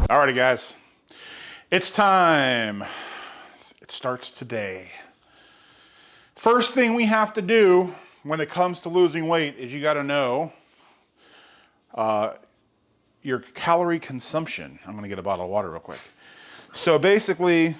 Alrighty, guys, it's time. It starts today. First thing we have to do when it comes to losing weight is you got to know your calorie consumption. I'm going to get a bottle of water real quick. So basically,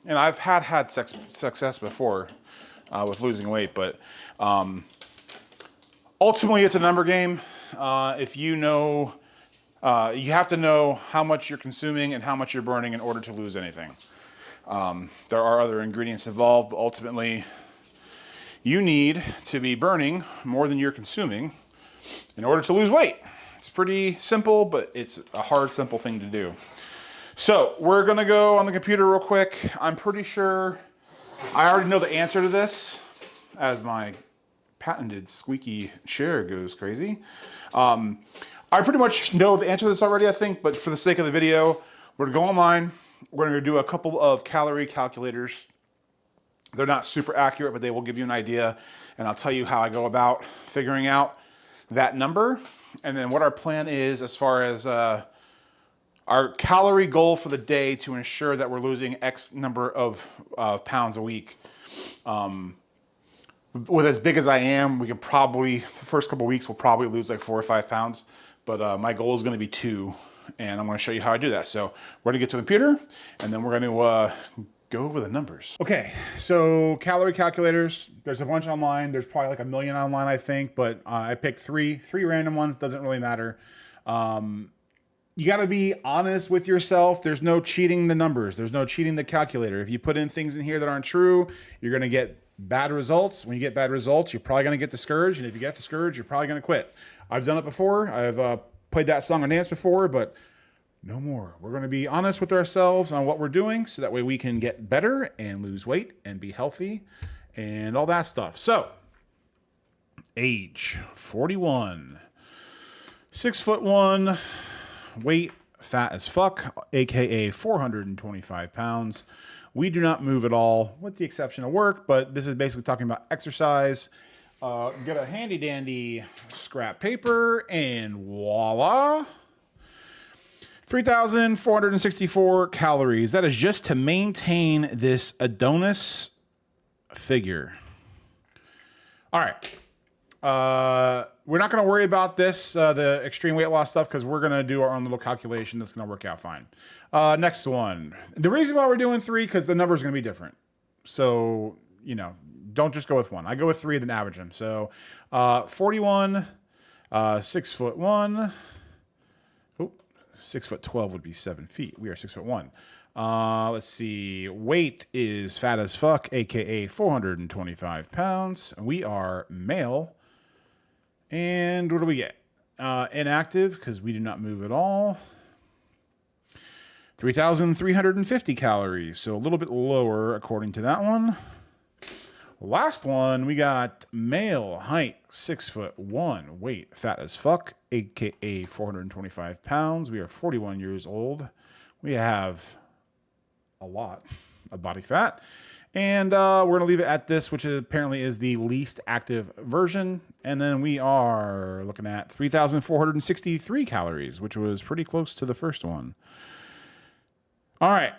and I've had success before with losing weight, but ultimately it's a number game. If you know, you have to know how much you're consuming and how much you're burning in order to lose anything. There are other ingredients involved, but ultimately you need to be burning more than you're consuming in order to lose weight. It's pretty simple, but it's a hard, simple thing to do. So we're gonna go on the computer real quick. I'm pretty sure I already know the answer to this as my patented squeaky chair goes crazy. I pretty much know the answer to this already, I think, but for the sake of the video, we're gonna go online. We're gonna do a couple of calorie calculators. They're not super accurate, but they will give you an idea, and I'll tell you how I go about figuring out that number, and then what our plan is as far as our calorie goal for the day to ensure that we're losing X number of pounds a week. With as big as I am, we can probably, the first couple of weeks, we'll probably lose like 4 or 5 pounds, but my goal is gonna be 2, and I'm gonna show you how I do that. So we're gonna get to the computer, and then we're gonna go over the numbers. Okay, so calorie calculators, there's a bunch online. There's probably like a million online, I think, but I picked three random ones, doesn't really matter. You gotta be honest with yourself. There's no cheating the numbers. There's no cheating the calculator. If you put in things in here that aren't true, you're gonna get bad results. When you get bad results, you're probably gonna get discouraged. And if you get discouraged, you're probably gonna quit. I've done it before. I've played that song and dance before, but no more. We're gonna be honest with ourselves on what we're doing so that way we can get better and lose weight and be healthy and all that stuff. So, age, 41, 6'1", weight, fat as fuck, AKA 425 pounds. We do not move at all, with the exception of work, but this is basically talking about exercise. Get a handy dandy scrap paper and voila. 3,464 calories. That is just to maintain this Adonis figure. All right. We're not going to worry about this, the extreme weight loss stuff, because we're going to do our own little calculation that's going to work out fine. Next one. The reason why we're doing 3, because the number is going to be different. So, you know, don't just go with 1. I go with 3, then average them. So, 41, 6'1". 6'12" would be 7 feet. We are 6'1". Let's see. Weight is fat as fuck, AKA 425 pounds. We are male. And what do we get? Inactive, because we do not move at all. 3,350 calories, so a little bit lower according to that one. Last one, we got male, height 6'1", weight fat as fuck, aka 425 pounds. We are 41 years old. We have a lot of body fat, and we're gonna leave it at this, which apparently is the least active version. And then we are looking at 3,463 calories, which was pretty close to the first one. All right,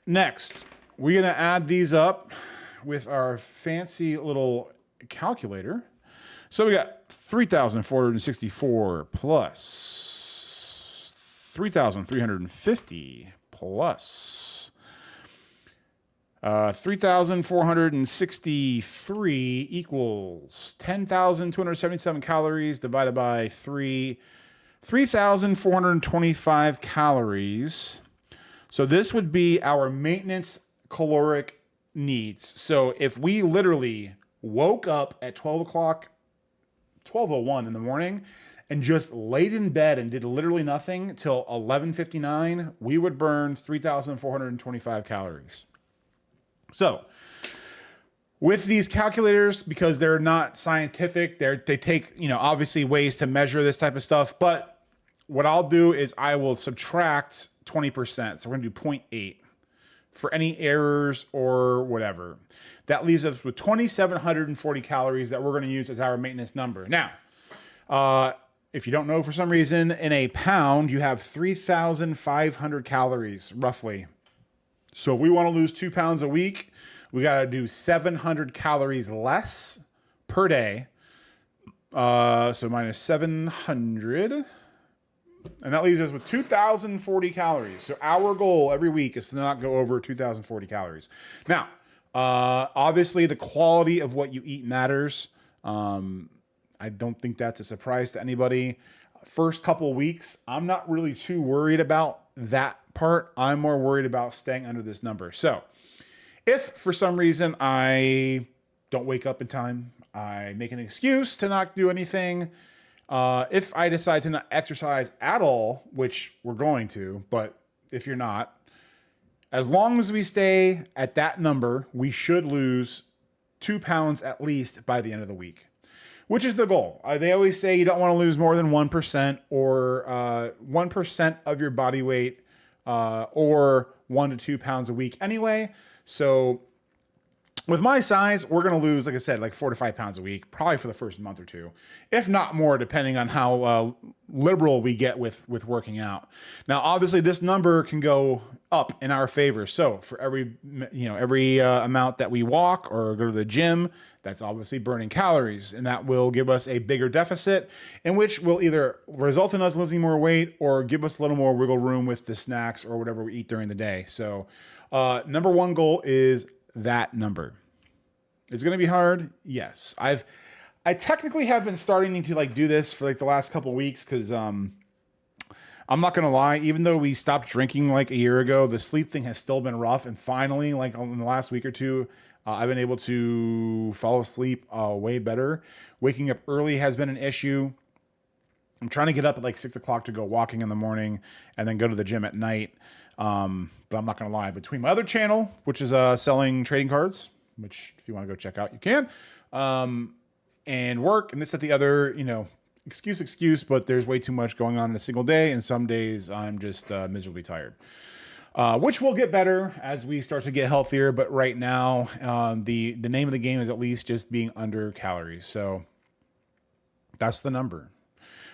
next we're gonna add these up with our fancy little calculator. So we got 3,464 plus 3,350 plus 3,463 equals 10,277 calories divided by 3,425 calories. So this would be our maintenance caloric needs. So if we literally woke up at 12:01 in the morning and just laid in bed and did literally nothing till 11:59, we would burn 3,425 calories. So with these calculators, because they're not scientific, they take, you know, obviously ways to measure this type of stuff, but what I'll do is I will subtract 20%. So we're gonna do 0.8. for any errors or whatever. That leaves us with 2,740 calories that we're going to use as our maintenance number. Now, if you don't know for some reason, in a pound, you have 3,500 calories, roughly. So if we want to lose 2 pounds a week, we got to do 700 calories less per day. So minus 700. And that leaves us with 2,040 calories. So our goal every week is to not go over 2,040 calories. Now, obviously, the quality of what you eat matters. I don't think that's a surprise to anybody. First couple weeks, I'm not really too worried about that part. I'm more worried about staying under this number. So if for some reason I don't wake up in time, I make an excuse to not do anything. If I decide to not exercise at all, which we're going to, but if you're not, as long as we stay at that number, we should lose 2 pounds at least by the end of the week, which is the goal. They always say you don't want to lose more than 1% or 1% of your body weight or 1 to 2 pounds a week anyway. So with my size, we're going to lose, like I said, like 4 to 5 pounds a week, probably for the first month or two, if not more, depending on how liberal we get with working out. Now, obviously, this number can go up in our favor. So for every amount that we walk or go to the gym, that's obviously burning calories, and that will give us a bigger deficit, in which will either result in us losing more weight or give us a little more wiggle room with the snacks or whatever we eat during the day. So number one goal is that number. It's going to be hard. Yes. I technically have been starting to do this for the last couple of weeks. Cause, I'm not going to lie, even though we stopped drinking a year ago, the sleep thing has still been rough. And finally, in the last week or two, I've been able to fall asleep way better. Waking up early has been an issue. I'm trying to get up at 6 o'clock to go walking in the morning and then go to the gym at night. But I'm not going to lie, between my other channel, which is selling trading cards, which if you want to go check out, you can, and work and this, that, the other, excuse, but there's way too much going on in a single day. And some days I'm just miserably tired, which will get better as we start to get healthier. But right now, the name of the game is at least just being under calories. So that's the number,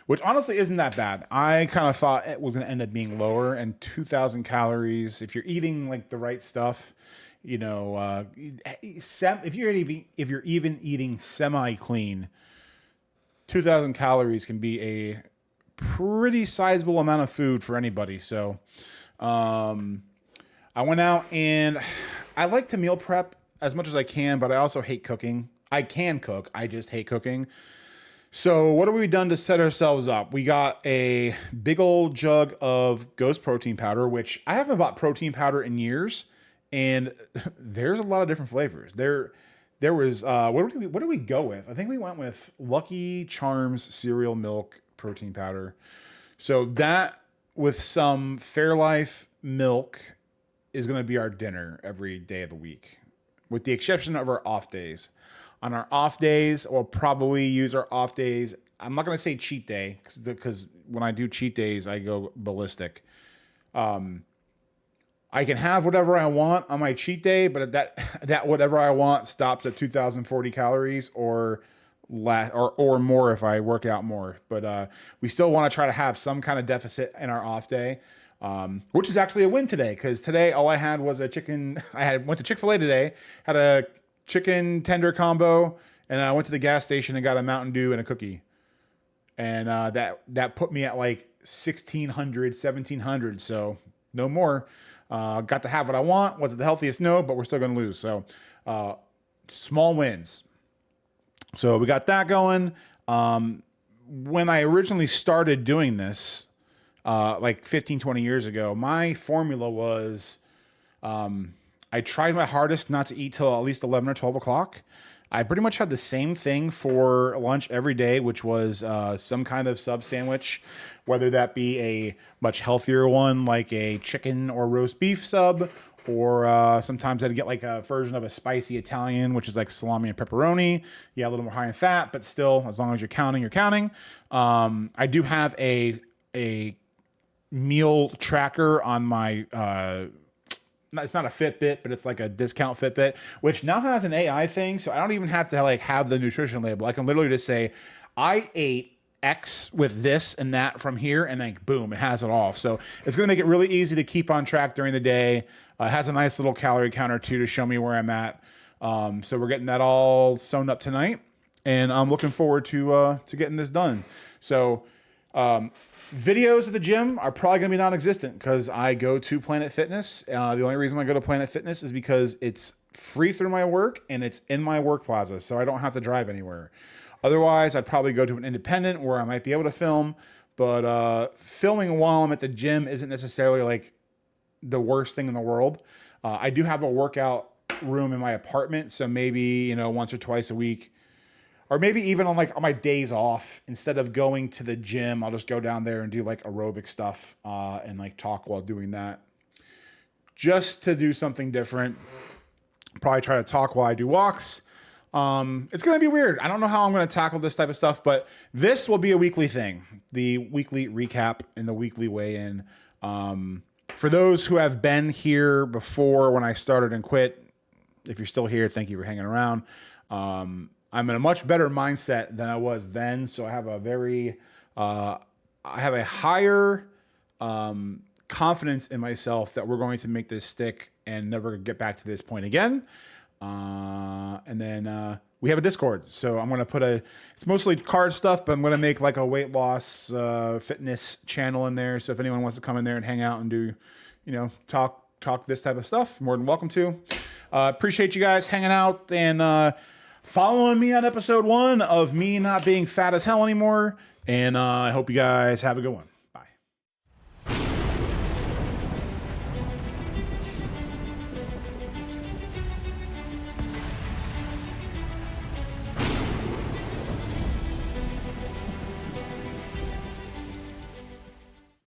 which honestly isn't that bad. I kind of thought it was going to end up being lower, and 2,000 calories, if you're eating the right stuff, if you're even eating semi-clean, 2,000 calories can be a pretty sizable amount of food for anybody. So I went out and I like to meal prep as much as I can, but I also hate cooking. I can cook. I just hate cooking. So what have we done to set ourselves up? We got a big old jug of Ghost protein powder, which I haven't bought protein powder in years, and there's a lot of different flavors. There was what did we go with? I think we went with Lucky Charms cereal milk protein powder. So that with some Fairlife milk is going to be our dinner every day of the week, with the exception of our off days. On our off days, we'll probably use our off days. I'm not going to say cheat day because when I do cheat days, I go ballistic. I can have whatever I want on my cheat day, but that whatever I want stops at 2,040 calories or less or more if I work out more. But we still want to try to have some kind of deficit in our off day, which is actually a win today, because today all I had was a chicken. Went to Chick-fil-A today, had a chicken tender combo, and I went to the gas station and got a Mountain Dew and a cookie. And that put me at 1,600, 1,700. So no more. Got to have what I want. Was it the healthiest? No, but we're still going to lose. So small wins. So we got that going. When I originally started doing this, 15, 20 years ago, my formula was I tried my hardest not to eat till at least 11 or 12 o'clock. I pretty much had the same thing for lunch every day, which was some kind of sub sandwich, whether that be a much healthier one like a chicken or roast beef sub, or sometimes I'd get a version of a spicy Italian, which is like salami and pepperoni. Yeah, a little more high in fat, but still, as long as you're counting, you're counting. I do have a meal tracker on my it's not a Fitbit, but it's like a discount Fitbit, which now has an AI thing. So I don't even have to have the nutrition label. I can literally just say, I ate X with this and that from here, and like boom, it has it all. So it's going to make it really easy to keep on track during the day. It has a nice little calorie counter too to show me where I'm at. So we're getting that all sewn up tonight, and I'm looking forward to getting this done. So videos of the gym are probably going to be non-existent because I go to Planet Fitness. The only reason I go to Planet Fitness is because it's free through my work and it's in my work plaza, so I don't have to drive anywhere. Otherwise, I'd probably go to an independent where I might be able to film, but filming while I'm at the gym isn't necessarily like the worst thing in the world. I do have a workout room in my apartment, so maybe, you know, once or twice a week, or maybe even on my days off, instead of going to the gym, I'll just go down there and do like aerobic stuff and like talk while doing that, just to do something different. Probably try to talk while I do walks. It's going to be weird. I don't know how I'm going to tackle this type of stuff, but this will be a weekly thing. The weekly recap and the weekly weigh-in. For those who have been here before when I started and quit, if you're still here, thank you for hanging around. I'm in a much better mindset than I was then. So I have a higher confidence in myself that we're going to make this stick and never get back to this point again. And then we have a Discord. So I'm going to it's mostly card stuff, but I'm going to make like a weight loss fitness channel in there. So if anyone wants to come in there and hang out and do, you know, talk this type of stuff, more than welcome to. Appreciate you guys hanging out and following me on episode 1 of me not being fat as hell anymore. And I hope you guys have a good one.